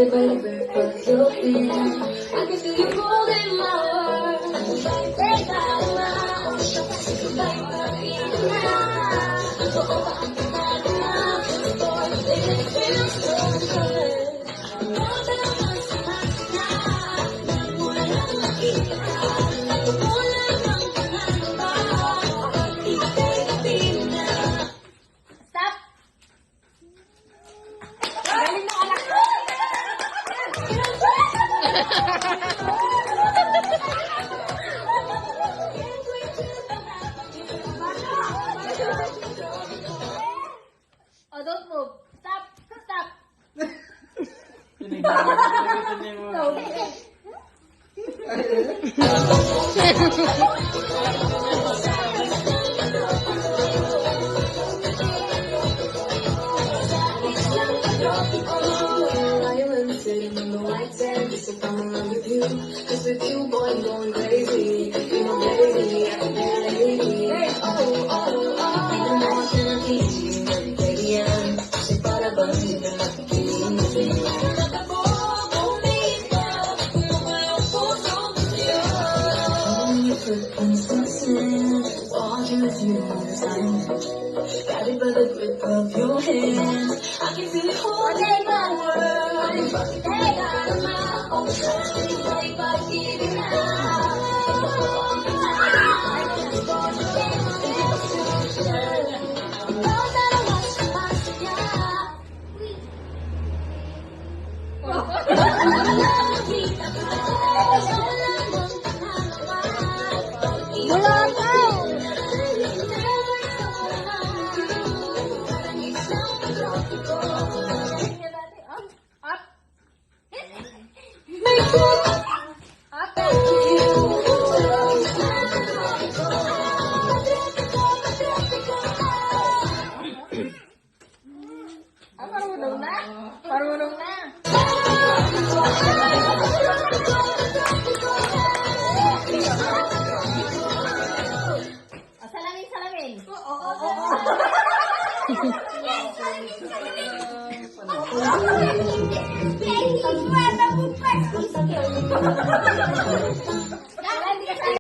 Guided by the grip of your hand, I can feel you holding my words. Break out of my arms, like my feet now. So over, I can find enough for it feels so good. More than I want to now, more than I want to keep it out. More than I want to find keep it baby now. Stop! Galing mo anak ko! Oh, don't move. Stop! Stop! Violence sitting in the white sand, just to come in love with you. Just with you, boy, I'm going crazy. You know, baby, I can be a lady. Oh, oh, oh. Even though I cannot teach you, baby, I'm just for the buzz, even like a guided by the grip of your hand, I can feel you holding my world. Take out of my own time, like by giving Marunong na. Salamin. Oo.